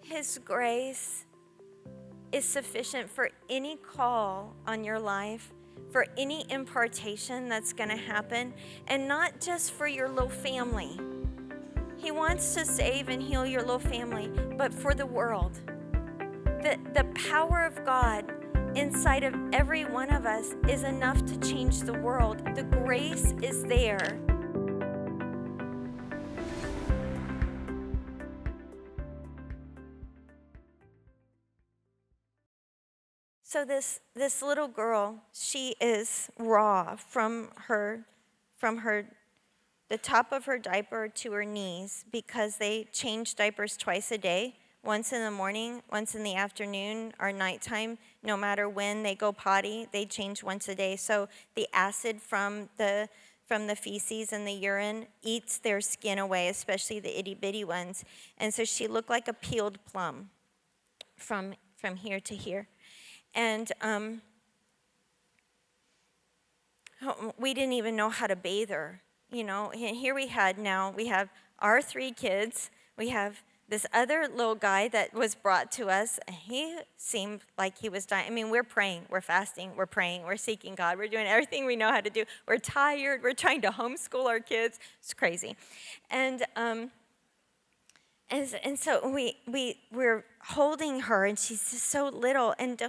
His grace is sufficient for any call on your life, for any impartation that's going to happen, and not just for your little family. He wants to save and heal your little family, but for the world. The power of God inside of every one of us is enough to change the world. The grace is there. So this little girl, she is raw from the top of her diaper to her knees, because they change diapers twice a day, once in the morning, once in the afternoon or nighttime. No matter when they go potty, they change once a day. So the acid from the feces and the urine eats their skin away, especially the itty bitty ones. And so she looked like a peeled plum from here to here. And we didn't even know how to bathe her. You know, here we have our 3 kids. We have this other little guy that was brought to us. He seemed like he was dying. I mean, we're praying, we're fasting, we're praying, we're seeking God. We're doing everything we know how to do. We're tired. We're trying to homeschool our kids. It's crazy. And so we're holding her, and she's just so little, and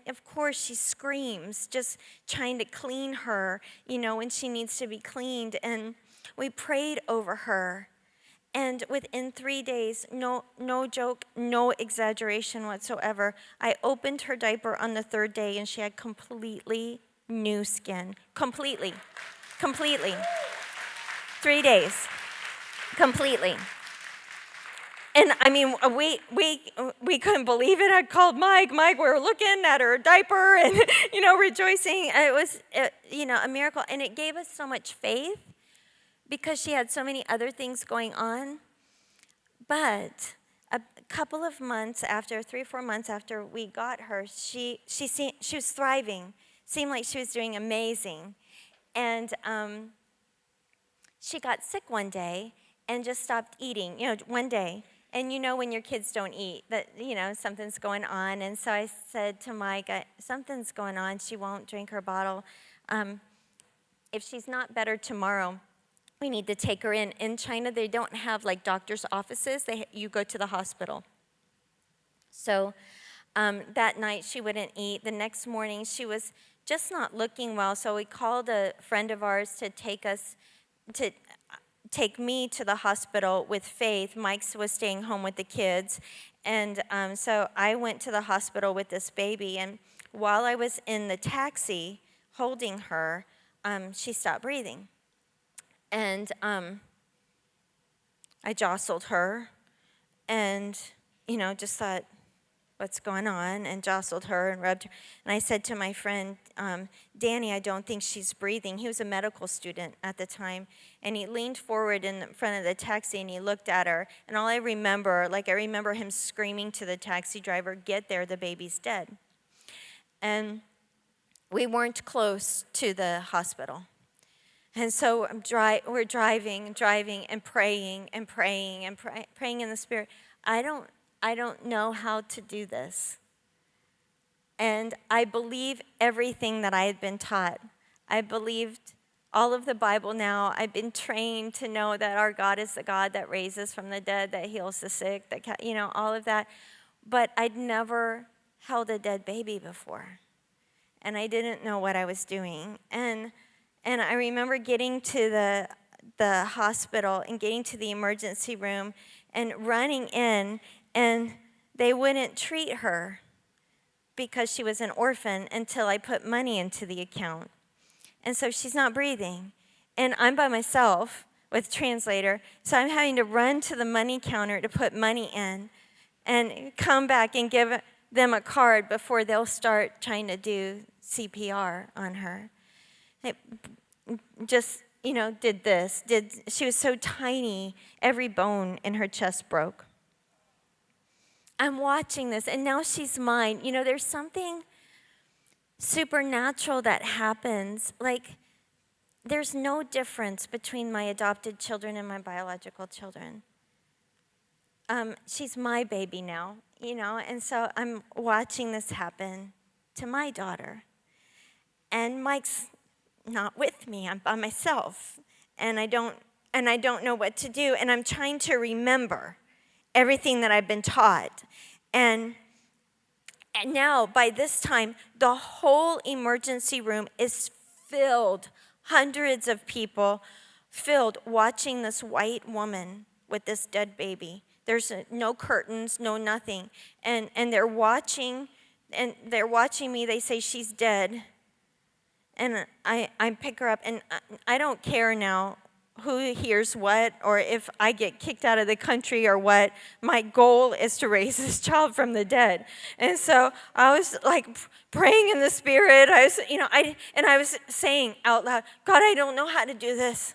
of course she screams, just trying to clean her, you know, when she needs to be cleaned. And we prayed over her, and within 3 days, no joke, no exaggeration whatsoever, I opened her diaper on the 3rd day, and she had completely new skin, completely, 3 days, completely. And I mean, we couldn't believe it. I called Mike. We were looking at her diaper and, you know, rejoicing. It was, you know, a miracle. And it gave us so much faith because she had so many other things going on. But a couple of months after, 3 or 4 months after we got her, she was thriving. Seemed like she was doing amazing. And she got sick one day and just stopped eating, you know, one day. And you know when your kids don't eat, that, you know, something's going on. And so I said to Mike, something's going on. She won't drink her bottle. If she's not better tomorrow, we need to take her in. In China, they don't have, like, doctor's offices. You go to the hospital. So that night, she wouldn't eat. The next morning, she was just not looking well. So we called a friend of ours to take me to the hospital with Faith. Mike was staying home with the kids. And so I went to the hospital with this baby. And while I was in the taxi holding her, she stopped breathing. And I jostled her and, you know, just thought, what's going on? And jostled her and rubbed her. And I said to my friend, Danny, I don't think she's breathing. He was a medical student at the time. And he leaned forward in front of the taxi and he looked at her. And all I remember, I remember him screaming to the taxi driver, get there, the baby's dead. And we weren't close to the hospital. And so we're driving and praying in the Spirit. I don't know how to do this. And I believe everything that I had been taught. I believed all of the Bible now. I've been trained to know that our God is the God that raises from the dead, that heals the sick, that, you know, all of that. But I'd never held a dead baby before. And I didn't know what I was doing. And I remember getting to the hospital and getting to the emergency room and running in, and they wouldn't treat her because she was an orphan until I put money into the account. And so she's not breathing. And I'm by myself with a translator, so I'm having to run to the money counter to put money in and come back and give them a card before they'll start trying to do CPR on her. It just, you know, did this. She was so tiny, every bone in her chest broke. I'm watching this, and now she's mine. You know, there's something supernatural that happens. Like, there's no difference between my adopted children and my biological children. she's my baby now, and so I'm watching this happen to my daughter. And Mike's not with me. I'm by myself, and I don't know what to do, and I'm trying to remember everything that I've been taught. And now, by this time, the whole emergency room is filled, hundreds of people filled, watching this white woman with this dead baby. There's no curtains, no nothing. And they're watching me. They say she's dead. And I pick her up, and I don't care now who hears what, or if I get kicked out of the country or what. My goal is to raise this child from the dead. And so I was like praying in the Spirit. I was saying out loud, God, I don't know how to do this.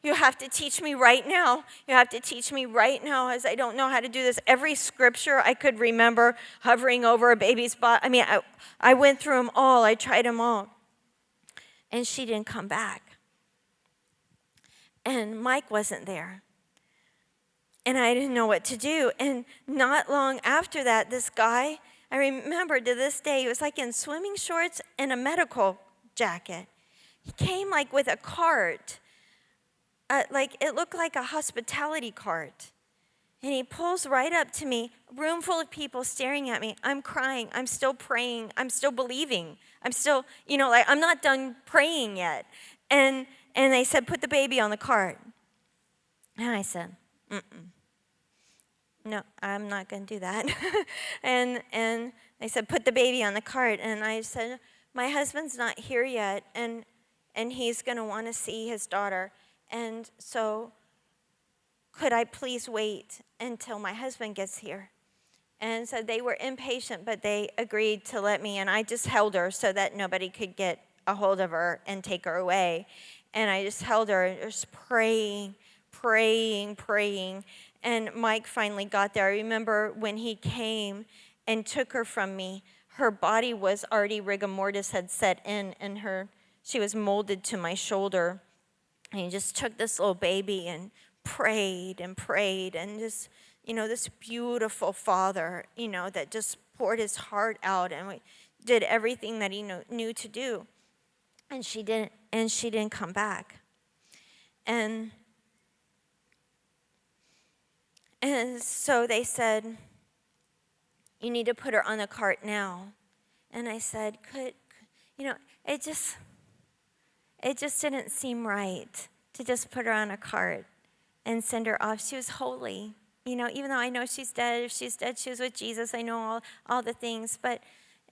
You have to teach me right now. You have to teach me right now, as I don't know how to do this. Every scripture I could remember, hovering over a baby's body. I mean, I went through them all. I tried them all. And she didn't come back. And Mike wasn't there. And I didn't know what to do. And not long after that, this guy, I remember to this day, he was like in swimming shorts and a medical jacket. He came like with a cart. Like it looked like a hospitality cart. And he pulls right up to me, room full of people staring at me. I'm crying. I'm still praying. I'm still believing. I'm still, I'm not done praying yet. And they said, put the baby on the cart. And I said, no, I'm not going to do that. and they said, put the baby on the cart. And I said, my husband's not here yet, and he's going to want to see his daughter. And so could I please wait until my husband gets here? And so they were impatient, but they agreed to let me, and I just held her so that nobody could get a hold of her and take her away. And I just held her, just praying. And Mike finally got there. I remember when he came and took her from me, her body was already, rigor mortis had set in, and she was molded to my shoulder. And he just took this little baby and prayed, and just, this beautiful father, that just poured his heart out and did everything that he knew to do. And she didn't come back. And so they said, you need to put her on the cart now. And I said, it just didn't seem right to just put her on a cart and send her off. She was holy. Even though I know she's dead, if she's dead, she was with Jesus. I know all the things. But,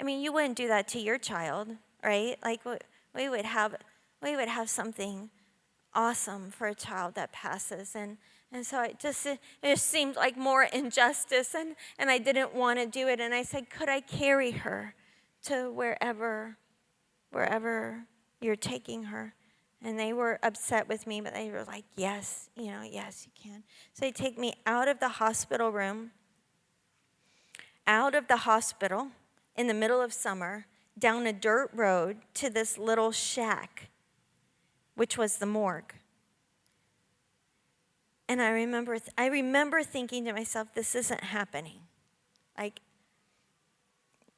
you wouldn't do that to your child, right? Like, we would have something awesome for a child that passes. And so it just seemed like more injustice. And I didn't want to do it. And I said, could I carry her to wherever you're taking her? And they were upset with me, but they were like, yes, yes, you can. So they take me out of the hospital room, out of the hospital in the middle of summer, down a dirt road to this little shack, which was the morgue. And I remember thinking to myself, this isn't happening. Like,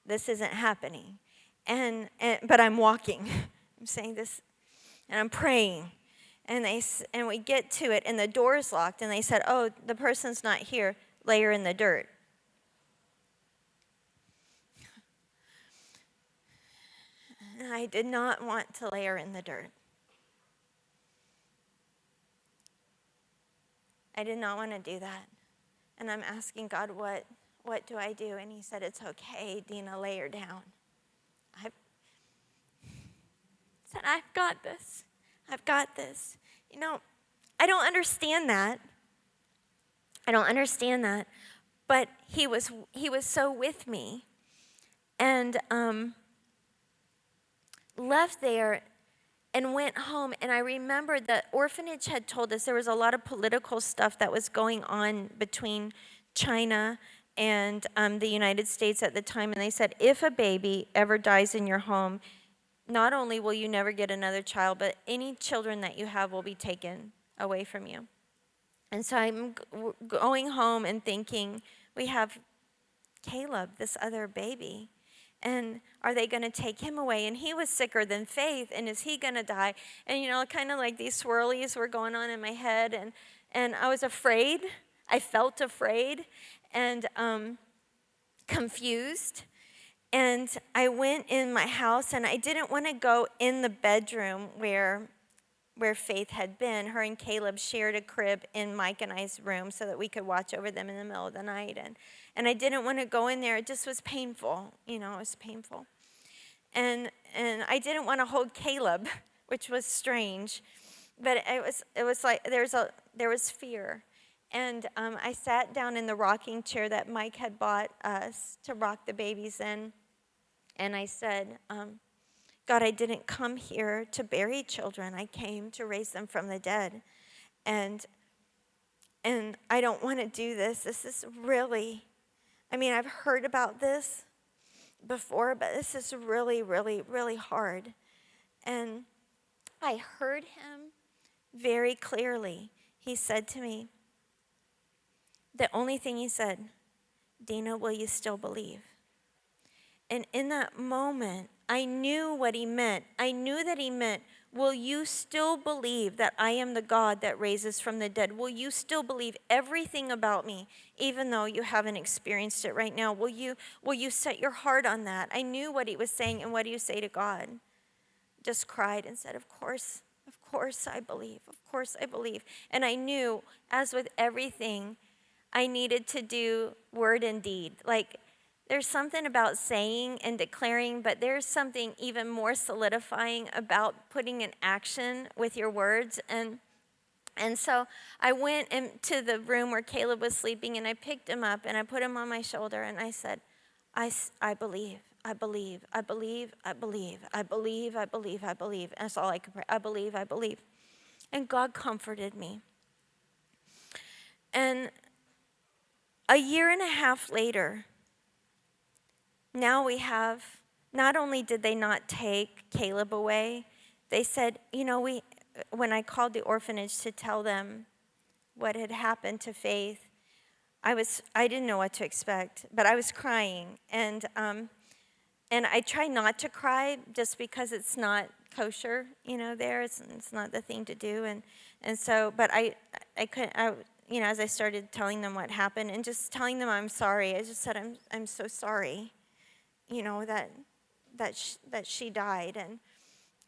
this isn't happening. But I'm walking. I'm saying this. And I'm praying, and we get to it, and the door's locked, and they said, oh, the person's not here, lay her in the dirt. And I did not want to lay her in the dirt. I did not want to do that. And I'm asking God, what do I do? And he said, it's okay, Deena, lay her down. Said, I've got this. I don't understand that. But he was so with me. And left there and went home. And I remember the orphanage had told us there was a lot of political stuff that was going on between China and the United States at the time. And they said, if a baby ever dies in your home, not only will you never get another child, but any children that you have will be taken away from you. And so I'm going home and thinking, we have Caleb, this other baby. And are they going to take him away? And he was sicker than Faith. And is he going to die? And, kind of like these swirlies were going on in my head. And I was afraid. I felt afraid and confused. And I went in my house, and I didn't want to go in the bedroom where Faith had been. Her and Caleb shared a crib in Mike and I's room so that we could watch over them in the middle of the night. And I didn't want to go in there. It just was painful. It was painful. And I didn't want to hold Caleb, which was strange. But it was like there was fear. And I sat down in the rocking chair that Mike had bought us to rock the babies in. And I said, God, I didn't come here to bury children. I came to raise them from the dead. And I don't want to do this. This is really, I've heard about this before, but this is really, really, really hard. And I heard him very clearly. He said to me, the only thing he said, Deena, will you still believe? And in that moment, I knew what he meant. I knew that he meant, will you still believe that I am the God that raises from the dead? Will you still believe everything about me, even though you haven't experienced it right now? Will you set your heart on that? I knew what he was saying, and what do you say to God? Just cried and said, of course I believe. Of course I believe. And I knew, as with everything, I needed to do word and deed. Like, there's something about saying and declaring, but there's something even more solidifying about putting in action with your words. And so I went into the room where Caleb was sleeping, and I picked him up, and I put him on my shoulder, and I said, I believe, I believe, I believe, I believe, I believe, I believe, I believe. And that's all I could pray. I believe, I believe. And God comforted me. And a year and a half later, now we have, not only did they not take Caleb away, they said, when I called the orphanage to tell them what had happened to Faith, I didn't know what to expect, but I was crying. And I try not to cry just because it's not kosher, there. It's not the thing to do. And so, but I couldn't, as I started telling them what happened and just telling them I'm sorry, I just said, I'm so sorry. That she died,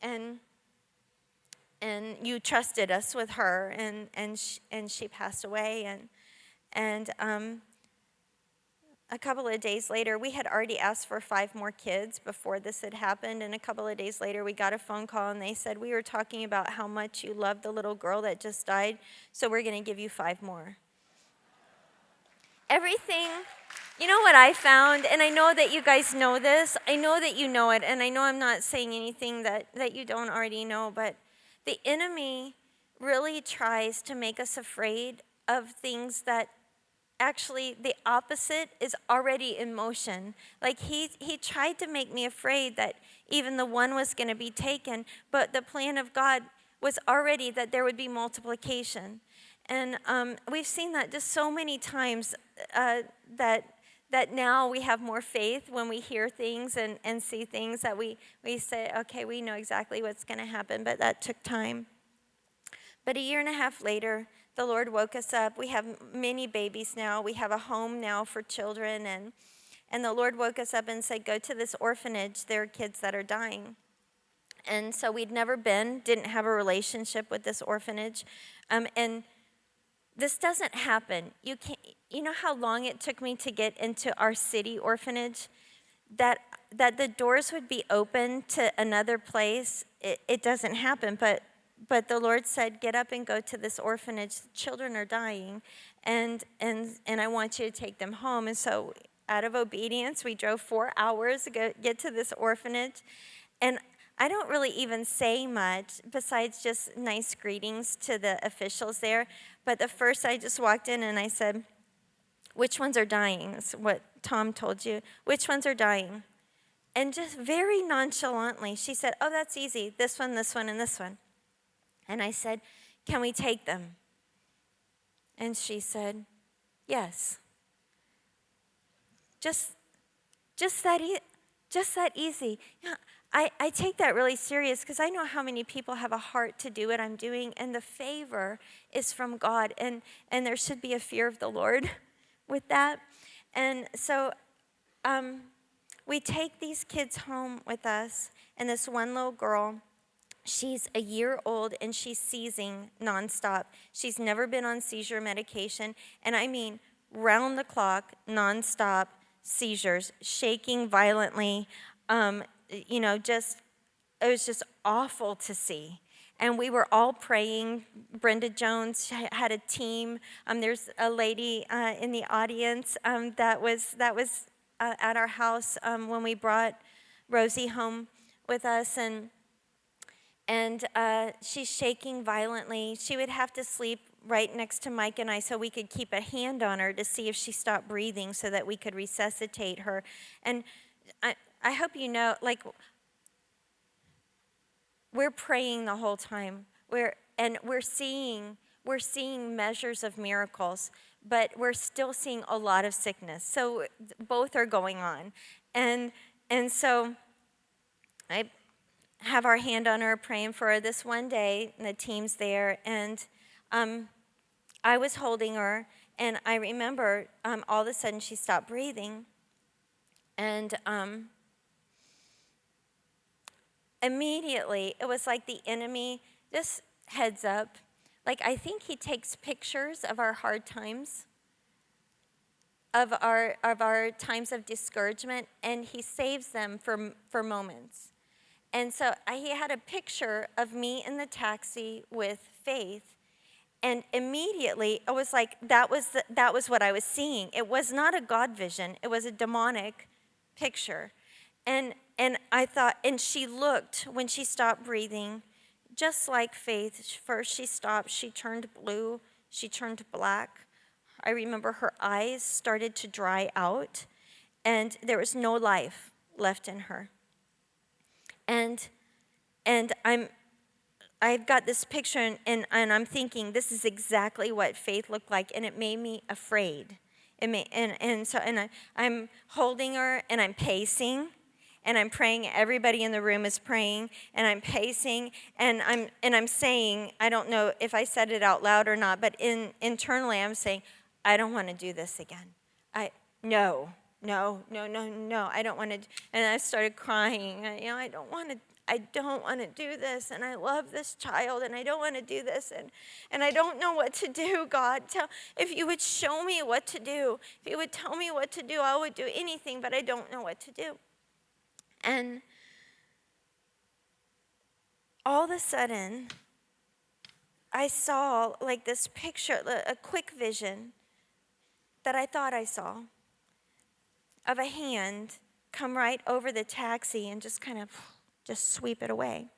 and you trusted us with her, and she passed away, and a couple of days later, we had already asked for 5 more kids before this had happened, and a couple of days later, we got a phone call, and they said, we were talking about how much you love the little girl that just died, so we're going to give you 5 more. Everything. You know what I found, and I know that you guys know this, I know that you know it, and I know I'm not saying anything that you don't already know, but the enemy really tries to make us afraid of things that actually the opposite is already in motion. Like he tried to make me afraid that even the one was going to be taken, but the plan of God was already that there would be multiplication. And we've seen that just so many times that now we have more faith when we hear things and see things that we say, okay, we know exactly what's going to happen, but that took time. But a year and a half later, the Lord woke us up. We have many babies now. We have a home now for children, and the Lord woke us up and said, go to this orphanage. There are kids that are dying. And so we'd never been, didn't have a relationship with this orphanage, and this doesn't happen. You know how long it took me to get into our city orphanage? That the doors would be open to another place. It doesn't happen, but the Lord said, get up and go to this orphanage. Children are dying, and I want you to take them home. And so out of obedience, we drove 4 hours to get to this orphanage. And I don't really even say much besides just nice greetings to the officials there. But the first I just walked in and I said, which ones are dying? That's what Tom told you. Which ones are dying? And just very nonchalantly, she said, oh, that's easy. This one, and this one. And I said, can we take them? And she said, yes. Just that just that easy. Yeah, I take that really serious because I know how many people have a heart to do what I'm doing, and the favor is from God, and there should be a fear of the Lord with that. And so we take these kids home with us, and this one little girl, she's a year old, and she's seizing nonstop. She's never been on seizure medication, and I mean round the clock, nonstop seizures, shaking violently. Just it was just awful to see. And we were all praying. Brenda Jones had a team. There's a lady in the audience that was at our house when we brought Rosie home with us, and she's shaking violently. She would have to sleep right next to Mike and I so we could keep a hand on her to see if she stopped breathing so that we could resuscitate her. And I hope you know, like, we're praying the whole time. We're seeing measures of miracles, but we're still seeing a lot of sickness. So both are going on. And so I have our hand on her, praying for her. This one day, and the team's there, and I was holding her, and I remember all of a sudden she stopped breathing, and immediately it was like the enemy, just heads up, like I think he takes pictures of our hard times, of our times of discouragement, and he saves them for moments. And so he had a picture of me in the taxi with Faith, and immediately it was like that was what I was seeing. It was not a God vision; it was a demonic picture. And I thought, and she looked when she stopped breathing, just like Faith. First she stopped, she turned blue, she turned black. I remember her eyes started to dry out, and there was no life left in her. And I've got this picture, and I'm thinking this is exactly what Faith looked like, and it made me afraid. I'm holding her, and I'm pacing, and I'm praying. Everybody in the room is praying, and I'm pacing, and I'm saying, I don't know if I said it out loud or not, but internally I'm saying, I don't want to do this again. No, I don't want to. And I started crying. I don't want to do this, and I love this child, and I don't want to do this, and I don't know what to do, God. If you would show me what to do, if you would tell me what to do, I would do anything, but I don't know what to do. And all of a sudden, I saw like this picture, a quick vision that I thought I saw, of a hand come right over the taxi and just kind of just sweep it away.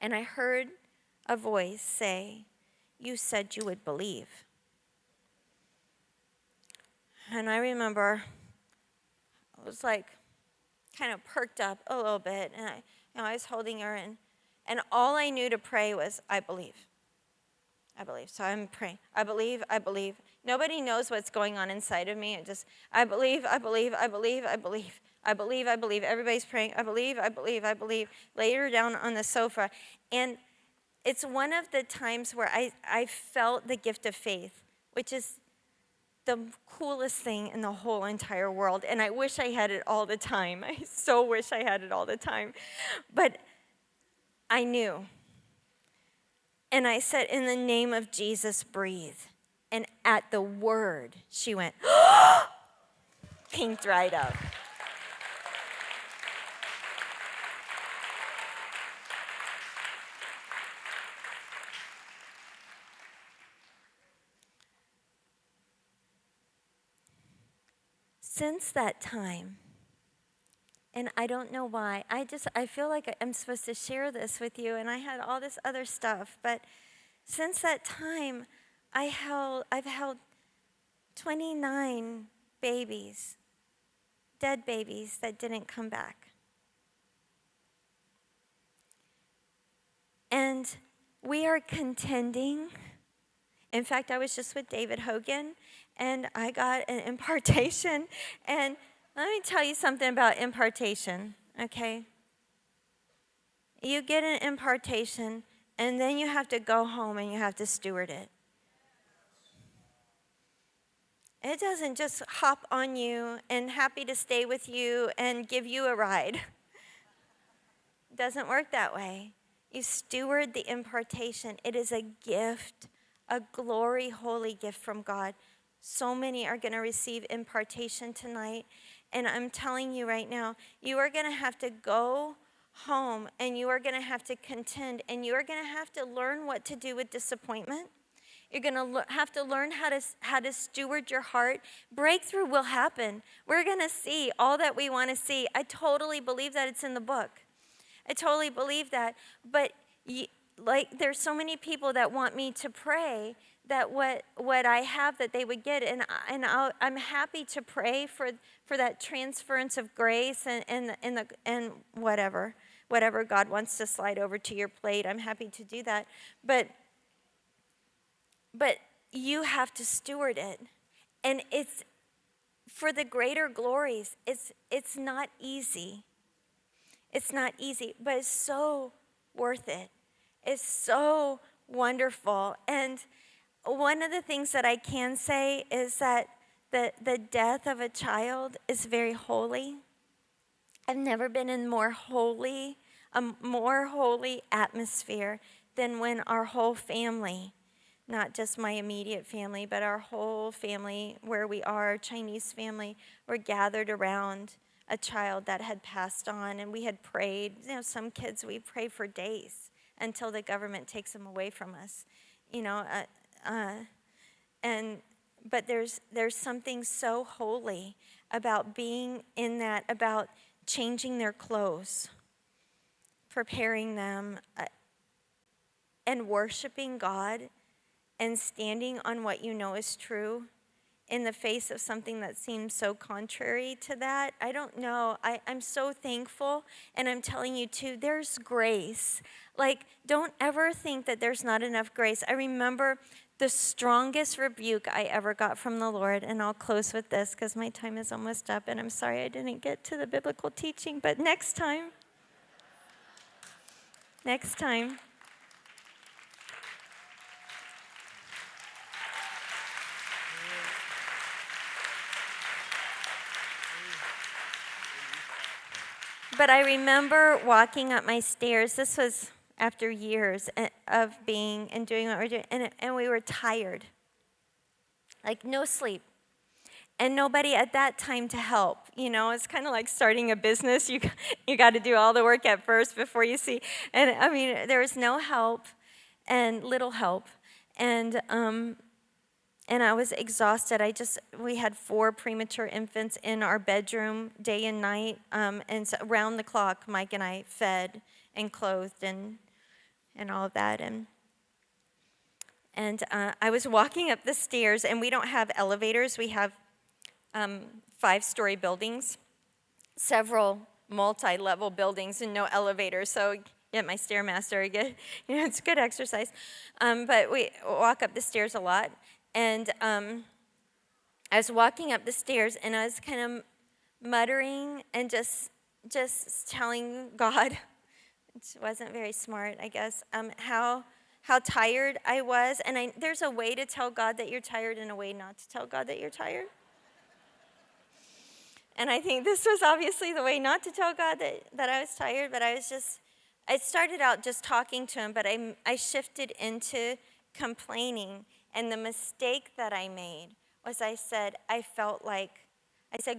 And I heard a voice say, "You said you would believe." And I remember I was like kind of perked up a little bit, and I was holding her, and all I knew to pray was, I believe. I believe. So I'm praying. I believe. Nobody knows what's going on inside of me. I believe. Everybody's praying. I believe. Lay her down on the sofa. And it's one of the times where I felt the gift of faith, which is the coolest thing in the whole entire world. And I wish I had it all the time. I so wish I had it all the time. But I knew. And I said, in the name of Jesus, breathe. And at the word, she went, pinked right up. Since that time, and I don't know why, I feel like I'm supposed to share this with you, and I had all this other stuff, but since that time, I've held 29 babies, dead babies that didn't come back. And we are contending In fact, I was just with David Hogan, and I got an impartation. And let me tell you something about impartation, okay? You get an impartation, and then you have to go home and you have to steward it. It doesn't just hop on you and happy to stay with you and give you a ride. It doesn't work that way. You steward the impartation. It is a gift, a glory, holy gift from God. So many are going to receive impartation tonight. And I'm telling you right now, you are going to have to go home and you are going to have to contend and you are going to have to learn what to do with disappointment. You're going to have to learn how to steward your heart. Breakthrough will happen. We're going to see all that we want to see. I believe that it's in the book. I totally believe that. But there's so many people that want me to pray that what I have that they would get, and I'm happy to pray for that transference of grace and whatever God wants to slide over to your plate. I'm happy to do that, but you have to steward it, and it's for the greater glories. It's not easy. It's not easy, but it's so worth it. It's so wonderful. And one of the things that I can say is that the death of a child is very holy. I've never been in a more holy atmosphere than when our whole family, not just my immediate family, but our whole family, where we are, Chinese family, were gathered around a child that had passed on, and we had prayed. You know, some kids, we pray for days until the government takes them away from us. You know, but there's something so holy about being in that, about changing their clothes, preparing them, and worshiping God, and standing on what you know is true in the face of something that seems so contrary to that. I don't know. I'm so thankful, and I'm telling you too, there's grace. Like, don't ever think that there's not enough grace. I remember the strongest rebuke I ever got from the Lord, and I'll close with this because my time is almost up, and I'm sorry I didn't get to the biblical teaching, but next time. But I remember walking up my stairs. This was after years of being and doing what we're doing, and we were tired, like no sleep, and nobody at that time to help. You know, it's kind of like starting a business. You got to do all the work at first before you see. And I mean, there was no help, and little help, and I was exhausted. We had 4 premature infants in our bedroom day and night, and so around the clock, Mike and I fed and clothed and all of that. And I was walking up the stairs, and we don't have elevators. We have 5-story buildings, several multi-level buildings, and no elevators. So get my Stairmaster, it's good exercise. But we walk up the stairs a lot. And I was walking up the stairs, and I was kind of muttering and just telling God, which wasn't very smart, I guess, how tired I was. And there's a way to tell God that you're tired and a way not to tell God that you're tired. And I think this was obviously the way not to tell God that I was tired, but I started out just talking to him, but I shifted into complaining. And the mistake that I made was I said,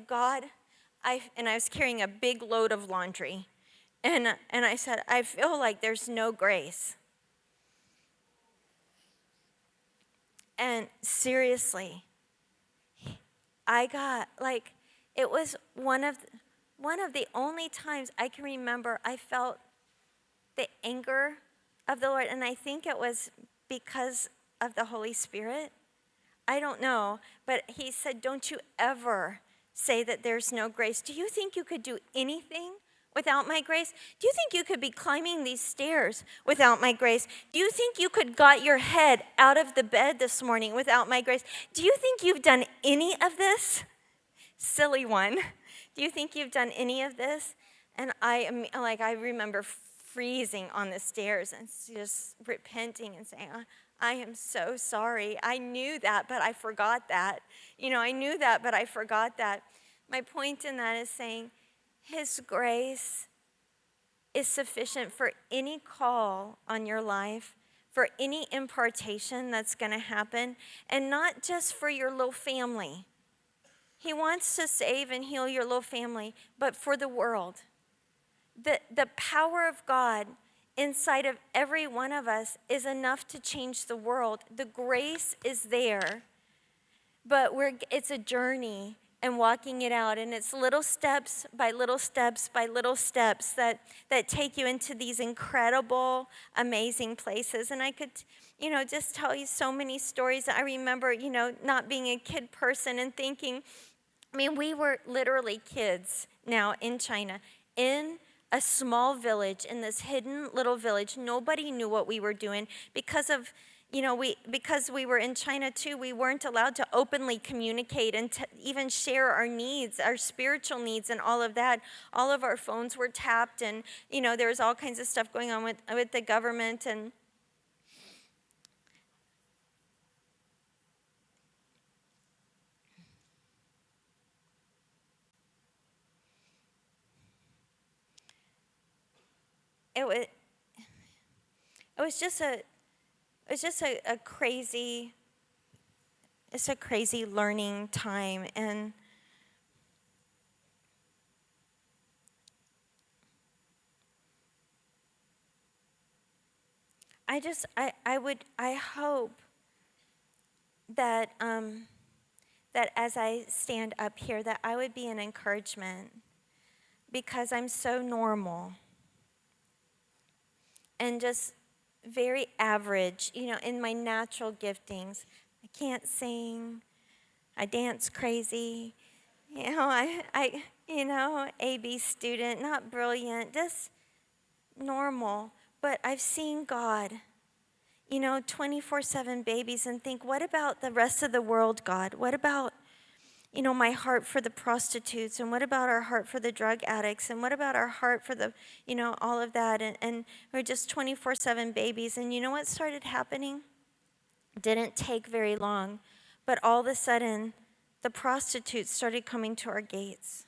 God, and I was carrying a big load of laundry. And I said, I feel like there's no grace. And seriously, I got, it was one of the only times I can remember I felt the anger of the Lord. And I think it was because of the Holy Spirit. I don't know, but he said, don't you ever say that there's no grace. Do you think you could do anything without my grace? Do you think you could be climbing these stairs without my grace? Do you think you could got your head out of the bed this morning without my grace? Do you think you've done any of this? Silly one. Do you think you've done any of this? And I remember freezing on the stairs and just repenting and saying, I am so sorry. I knew that, but I forgot that. I knew that, but I forgot that. My point in that is saying His grace is sufficient for any call on your life, for any impartation that's going to happen, and not just for your little family. He wants to save and heal your little family, but for the world. The power of God inside of every one of us is enough to change the world. The grace is there, but it's a journey and walking it out. And it's little steps by little steps by little steps that take you into these incredible, amazing places. And I could, just tell you so many stories. I remember, not being a kid person and thinking, we were literally kids now in China, in a small village, in this hidden little village. Nobody knew what we were doing because of, because we were in China too. We weren't allowed to openly communicate and to even share our needs, our spiritual needs, and all of that. All of our phones were tapped, and there was all kinds of stuff going on with the government. And it was just a crazy, it's a crazy learning time. And I hope that that as I stand up here, that I would be an encouragement, because I'm so normal and just very average, in my natural giftings. I can't sing. I dance crazy. I AB student, not brilliant, just normal. But I've seen God, 24/7 babies, and think, what about the rest of the world, God? What about, my heart for the prostitutes? And what about our heart for the drug addicts? And what about our heart for the, all of that? And we're just 24/7 babies. And you know what started happening? Didn't take very long, but all of a sudden, the prostitutes started coming to our gates.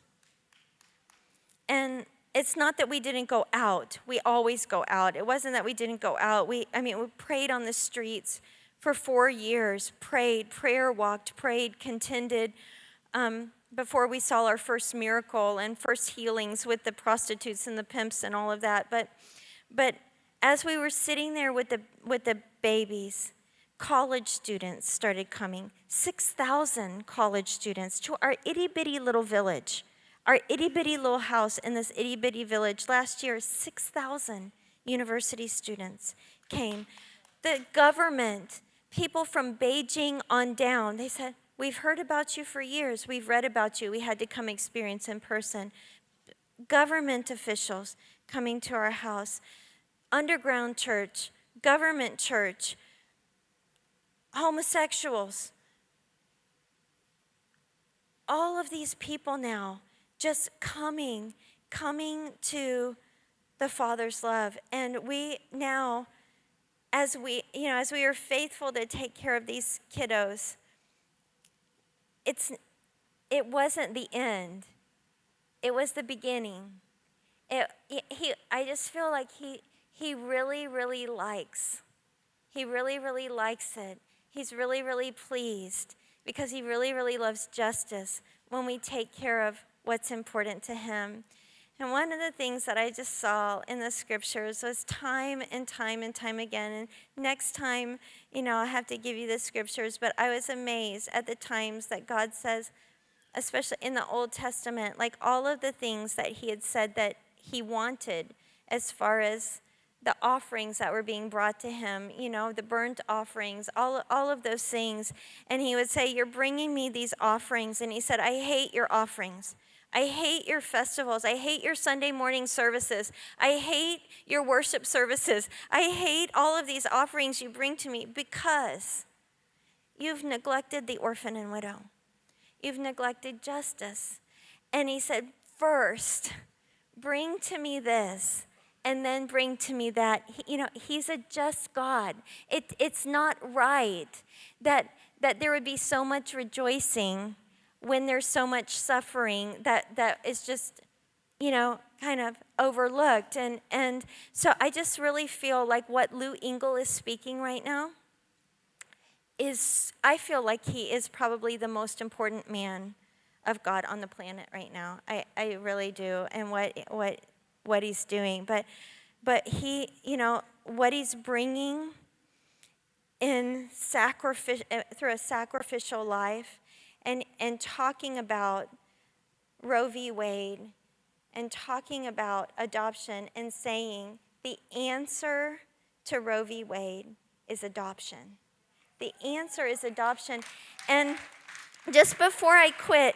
And it's not that we didn't go out. We always go out. It wasn't that we didn't go out. We prayed on the streets for 4 years, prayer walked, prayed, contended, before we saw our first miracle and first healings with the prostitutes and the pimps and all of that. But as we were sitting there with the babies, college students started coming. 6,000 college students to our itty-bitty little village. Our itty-bitty little house in this itty-bitty village. Last year, 6,000 university students came. The government, people from Beijing on down, they said, we've heard about you for years. We've read about you. We had to come experience in person. Government officials coming to our house. Underground church, government church, homosexuals. All of these people now just coming to the Father's love. And we now, as we are faithful to take care of these kiddos, it wasn't the end. It was the beginning. I just feel like he really, really likes. He really, really likes it. He's really, really pleased, because he really, really loves justice when we take care of what's important to him. And one of the things that I just saw in the scriptures was time and time and time again. And next time, I have to give you the scriptures, but I was amazed at the times that God says, especially in the Old Testament, like all of the things that he had said that he wanted as far as the offerings that were being brought to him, the burnt offerings, all of those things. And he would say, you're bringing me these offerings. And he said, I hate your offerings. I hate your festivals. I hate your Sunday morning services. I hate your worship services. I hate all of these offerings you bring to me because you've neglected the orphan and widow. You've neglected justice. And he said, first, bring to me this, and then bring to me that. He's a just God. It's not right that there would be so much rejoicing when there's so much suffering that is just, kind of overlooked. And so I just really feel like what Lou Engle is speaking right now I feel like he is probably the most important man of God on the planet right now. I really do, and what he's doing. But he, what he's bringing in through a sacrificial life, and talking about Roe v. Wade, and talking about adoption, and saying the answer to Roe v. Wade is adoption. The answer is adoption. And just before I quit,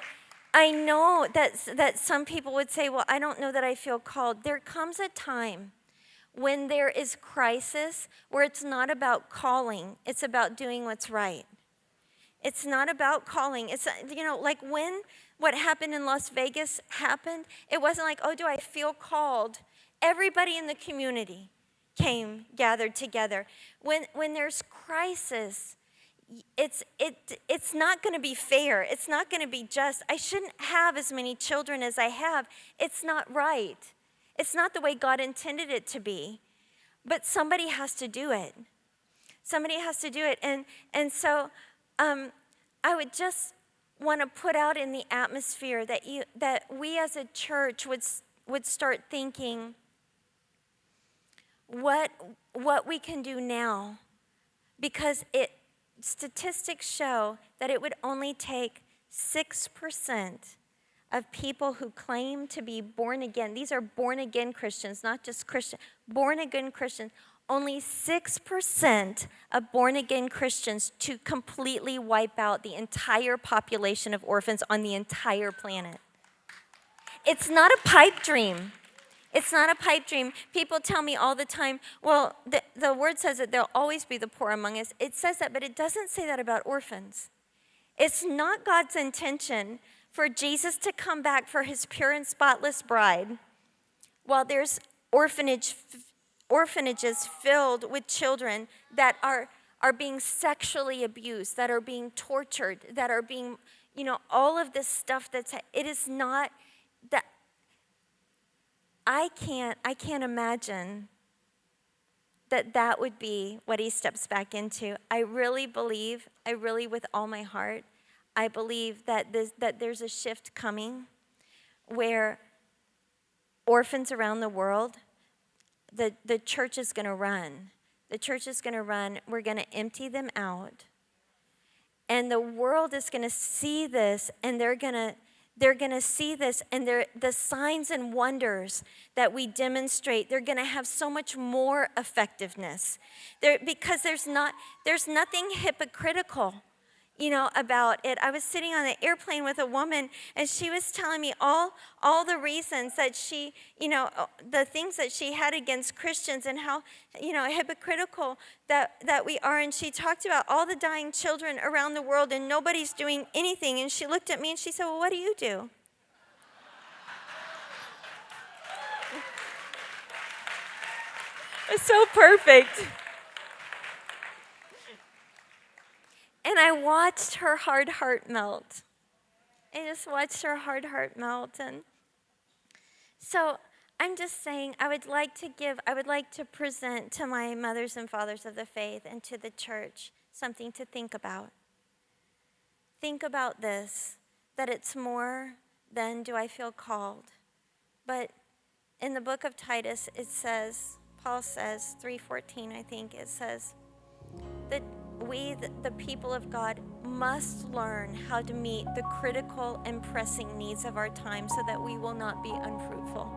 I know that some people would say, well, I don't know that I feel called. There comes a time when there is crisis where it's not about calling, it's about doing what's right. It's not about calling. It's, like when what happened in Las Vegas happened, it wasn't like, oh, do I feel called? Everybody in the community gathered together. When there's crisis, it's not going to be fair. It's not going to be just. I shouldn't have as many children as I have. It's not right. It's not the way God intended it to be. But somebody has to do it. Somebody has to do it. And so I would just want to put out in the atmosphere that we as a church would start thinking what we can do now, because statistics show that it would only take 6% of people who claim to be born again. These are born again Christians, not just Christians, born again Christians. Only 6% of born again Christians to completely wipe out the entire population of orphans on the entire planet. It's not a pipe dream. It's not a pipe dream. People tell me all the time, well, the word says that there'll always be the poor among us. It says that, but it doesn't say that about orphans. It's not God's intention for Jesus to come back for his pure and spotless bride while there's orphanages filled with children that are being sexually abused, that are being tortured, that are being, all of this stuff it is not that. I can't imagine that would be what he steps back into. I really with all my heart, I believe that there's a shift coming where orphans around the world, the church is going to run. The church is going to run. We're going to empty them out. And the world is going to see this, and they're going to see this, and the signs and wonders that we demonstrate, they're going to have so much more effectiveness. Because there's nothing hypocritical, about it. I was sitting on the airplane with a woman, and she was telling me all the reasons that she, the things that she had against Christians, and how, hypocritical that we are. And she talked about all the dying children around the world, and nobody's doing anything. And she looked at me and she said, well, what do you do? It's so perfect. And I watched her hard heart melt. I just watched her hard heart melt. And so I'm just saying, I would like to present to my mothers and fathers of the faith and to the church something to think about. Think about this, that it's more than do I feel called. But in the book of Titus, it says, Paul says, 3:14, I think, it says that we, the people of God, must learn how to meet the critical and pressing needs of our time so that we will not be unfruitful.